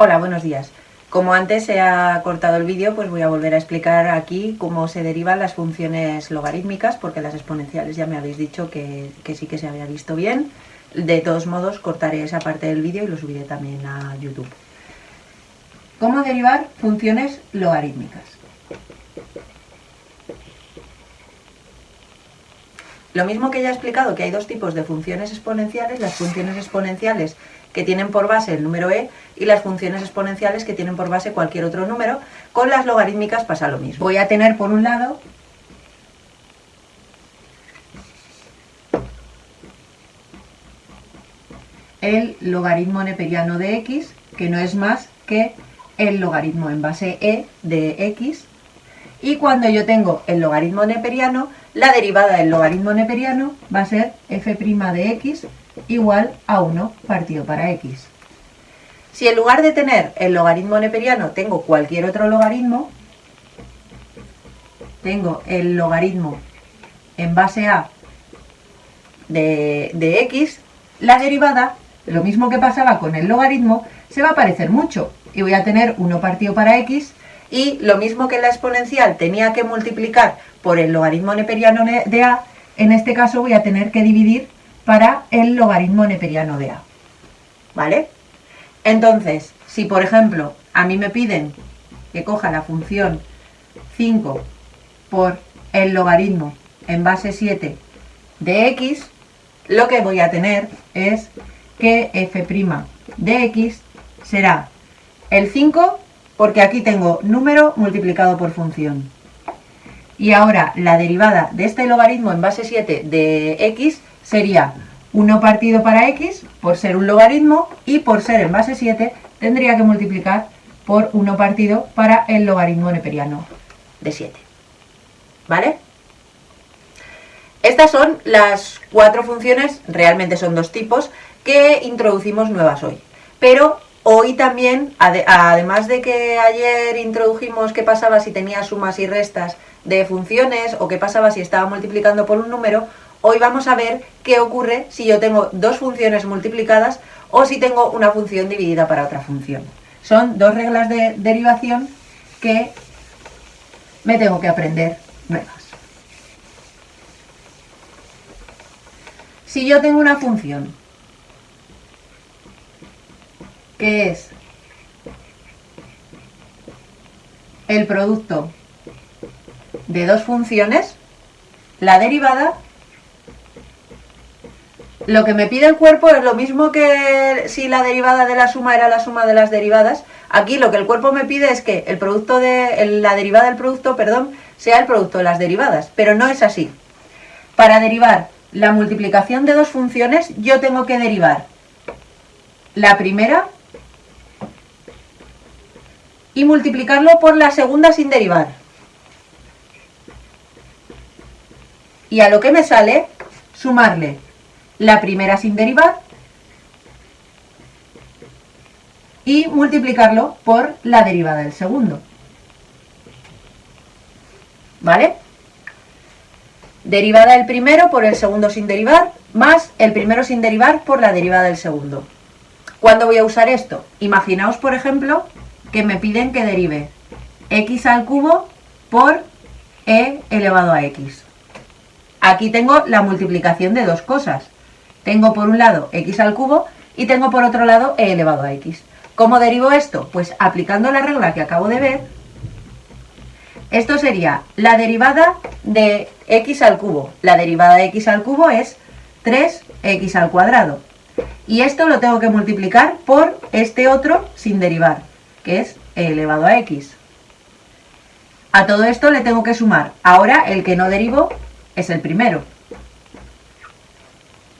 Hola, buenos días. Como antes se ha cortado el vídeo, pues voy a volver a explicar aquí cómo se derivan las funciones logarítmicas, porque las exponenciales ya me habéis dicho que sí que se había visto bien. De todos modos, cortaré esa parte del vídeo y lo subiré también a YouTube. ¿Cómo derivar funciones logarítmicas? Lo mismo que ya he explicado que hay dos tipos de funciones exponenciales, las funciones exponenciales que tienen por base el número e y las funciones exponenciales que tienen por base cualquier otro número. Con las logarítmicas pasa lo mismo. Voy a tener por un lado el logaritmo neperiano de x, que no es más que el logaritmo en base e de x, y cuando yo tengo el logaritmo neperiano, la derivada del logaritmo neperiano va a ser f' de x igual a 1 partido para x. Si en lugar de tener el logaritmo neperiano tengo cualquier otro logaritmo, tengo el logaritmo en base a de x, la derivada, lo mismo que pasaba con el logaritmo, se va a parecer mucho y voy a tener 1 partido para x, y lo mismo que en la exponencial tenía que multiplicar por el logaritmo neperiano de a, en este caso voy a tener que dividir para el logaritmo neperiano de a. ¿Vale? Entonces, si por ejemplo a mí me piden que coja la función 5 por el logaritmo en base 7 de x, lo que voy a tener es que f' de x será el 5, porque aquí tengo número multiplicado por función. Y ahora la derivada de este logaritmo en base 7 de x sería 1 partido para x, por ser un logaritmo, y por ser en base 7 tendría que multiplicar por 1 partido para el logaritmo neperiano de 7. ¿Vale? Estas son las 4 funciones, realmente son 2 tipos, que introducimos nuevas hoy. Pero hoy también, además de que ayer introdujimos qué pasaba si tenía sumas y restas de funciones o qué pasaba si estaba multiplicando por un número, hoy vamos a ver qué ocurre si yo tengo dos funciones multiplicadas o si tengo una función dividida para otra función. Son 2 reglas de derivación que me tengo que aprender nuevas. Si yo tengo una función que es el producto de dos funciones, la derivada, lo que me pide el cuerpo es lo mismo que si la derivada de la suma era la suma de las derivadas. Aquí lo que el cuerpo me pide es que el producto de la derivada del producto, sea el producto de las derivadas, pero no es así. Para derivar la multiplicación de dos funciones, yo tengo que derivar la primera y multiplicarlo por la segunda sin derivar. Y a lo que me sale, sumarle la primera sin derivar y multiplicarlo por la derivada del segundo. ¿Vale? Derivada del primero por el segundo sin derivar, más el primero sin derivar por la derivada del segundo. ¿Cuándo voy a usar esto? Imaginaos, por ejemplo, que me piden que derive x al cubo por e elevado a x. Aquí tengo la multiplicación de dos cosas. Tengo por un lado x al cubo y tengo por otro lado e elevado a x. ¿Cómo derivo esto? Pues aplicando la regla que acabo de ver, esto sería la derivada de x al cubo. La derivada de x al cubo es 3x al cuadrado. Y esto lo tengo que multiplicar por este otro sin derivar, que es e elevado a x. A todo esto le tengo que sumar. Ahora el que no derivo es el primero.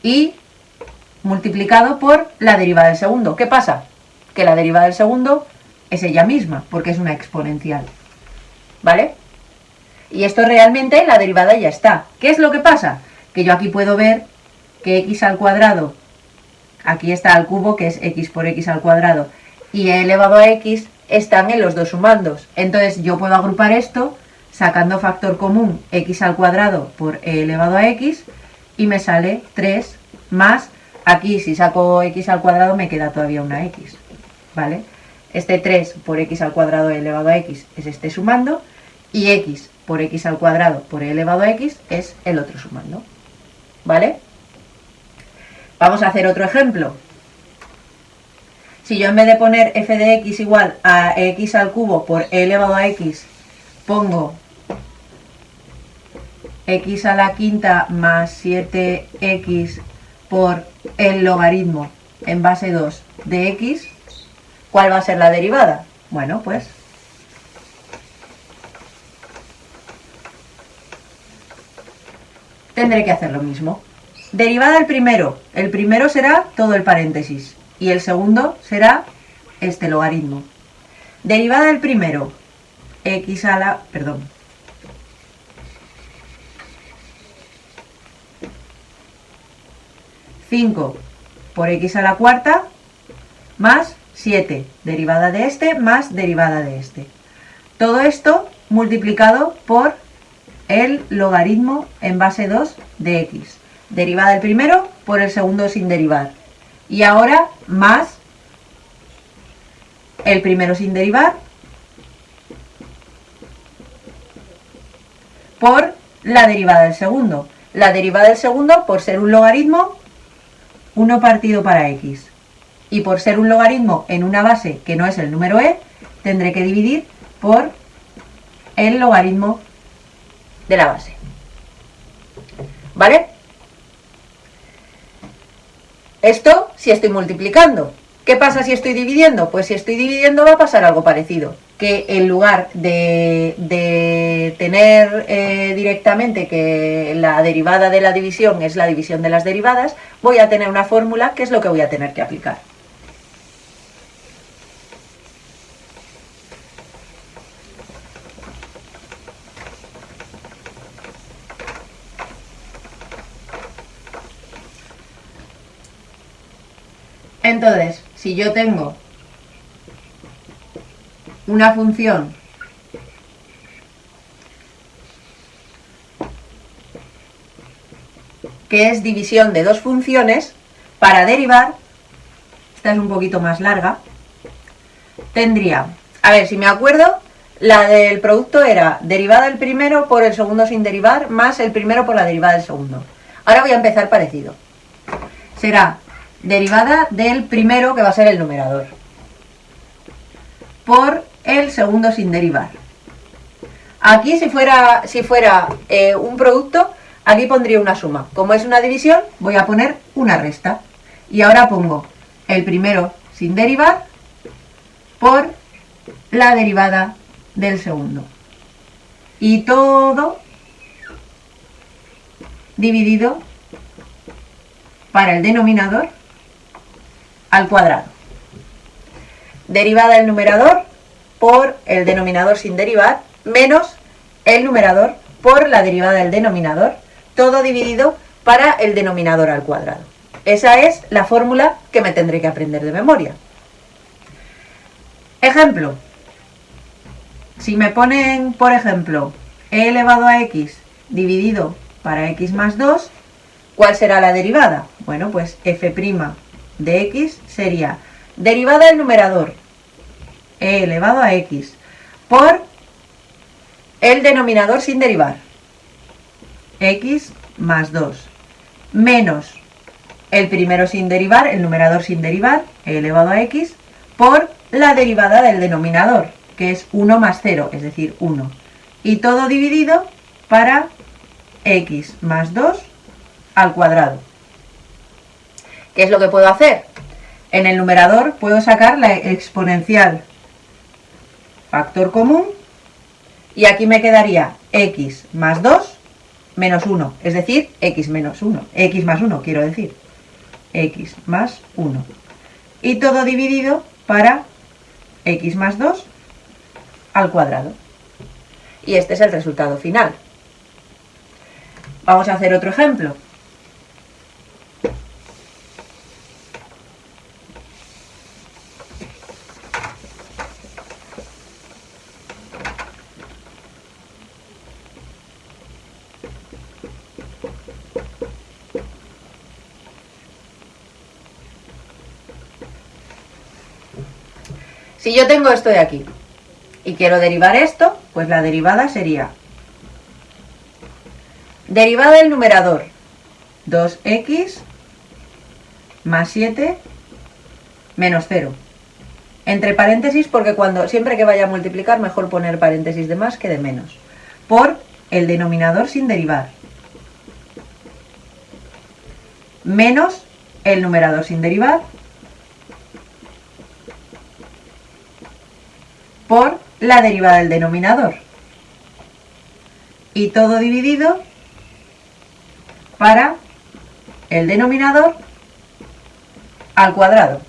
Y multiplicado por la derivada del segundo. ¿Qué pasa? Que la derivada del segundo es ella misma, porque es una exponencial. ¿Vale? Y esto realmente, la derivada ya está. ¿Qué es lo que pasa? Que yo aquí puedo ver que x al cuadrado, aquí está al cubo, que es x por x al cuadrado, y e elevado a x están en los dos sumandos. Entonces yo puedo agrupar esto sacando factor común x al cuadrado por e elevado a x y me sale 3 más, aquí si saco x al cuadrado me queda todavía una x, ¿vale? Este 3 por x al cuadrado elevado a x es este sumando, y x por x al cuadrado por e elevado a x es el otro sumando. ¿Vale? Vamos a hacer otro ejemplo. Si yo en vez de poner f de x igual a x al cubo por e elevado a x, pongo x a la quinta más 7x por el logaritmo en base 2 de x, ¿cuál va a ser la derivada? Bueno, pues tendré que hacer lo mismo. Derivada del primero. El primero será todo el paréntesis y el segundo será este logaritmo. Derivada del primero. X a la... perdón. ...5 por x a la cuarta más 7. Derivada de este más derivada de este. Todo esto multiplicado por el logaritmo en base 2 de x. Derivada del primero por el segundo sin derivar. Y ahora más el primero sin derivar por la derivada del segundo. La derivada del segundo, por ser un logaritmo, 1 partido para x. Y por ser un logaritmo en una base que no es el número e, tendré que dividir por el logaritmo de la base. ¿Vale? Esto si estoy multiplicando. ¿Qué pasa si estoy dividiendo? Pues si estoy dividiendo va a pasar algo parecido. Que en lugar de tener directamente que la derivada de la división es la división de las derivadas, voy a tener una fórmula que es lo que voy a tener que aplicar. Entonces, si yo tengo una función que es división de dos funciones, para derivar, esta es un poquito más larga, tendría, a ver si me acuerdo, la del producto era derivada del primero por el segundo sin derivar más el primero por la derivada del segundo. Ahora voy a empezar parecido. Será derivada del primero, que va a ser el numerador, por el segundo sin derivar. Aquí si fuera un producto, aquí pondría una suma. Como es una división, voy a poner una resta. Y ahora pongo el primero sin derivar por la derivada del segundo. Y todo dividido para el denominador al cuadrado. Derivada del numerador por el denominador sin derivar menos el numerador por la derivada del denominador, todo dividido para el denominador al cuadrado. Esa es la fórmula que me tendré que aprender de memoria. Ejemplo. Si me ponen, por ejemplo, e elevado a x dividido para x más 2, ¿cuál será la derivada? Bueno, pues f' de x sería derivada del numerador e elevado a x por el denominador sin derivar, x más 2, menos el primero sin derivar, el numerador sin derivar, e elevado a x, por la derivada del denominador, que es 1 más 0, es decir, 1. Y todo dividido para x más 2 al cuadrado. ¿Qué es lo que puedo hacer? En el numerador puedo sacar la exponencial factor común y aquí me quedaría x más 2 menos 1, es decir, x menos 1, x más 1 quiero decir, x más 1. Y todo dividido para x más 2 al cuadrado. Y este es el resultado final. Vamos a hacer otro ejemplo. Si yo tengo esto de aquí y quiero derivar esto, pues la derivada sería derivada del numerador 2x más 7 menos 0. Entre paréntesis, porque siempre que vaya a multiplicar mejor poner paréntesis de más que de menos. Por el denominador sin derivar. Menos el numerador sin derivar. Por la derivada del denominador. Y todo dividido para el denominador al cuadrado.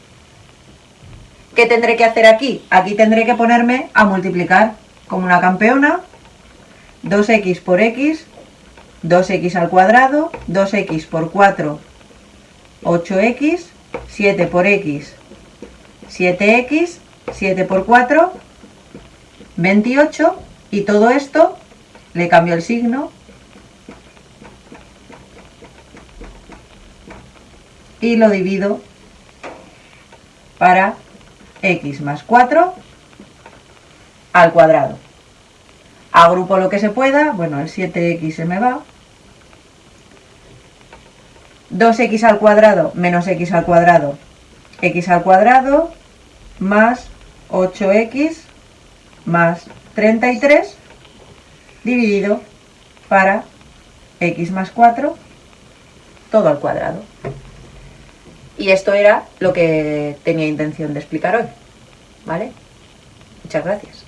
¿Qué tendré que hacer aquí? Aquí tendré que ponerme a multiplicar como una campeona. 2x por x, 2x al cuadrado, 2x por 4, 8x, 7 por x, 7x, 7 por 4, 28, y todo esto le cambio el signo y lo divido para x más 4 al cuadrado. Agrupo lo que se pueda, bueno, el 7x se me va. 2x al cuadrado menos x al cuadrado más 8x más 33 dividido para x más 4 todo al cuadrado. Y esto era lo que tenía intención de explicar hoy, ¿vale? Muchas gracias.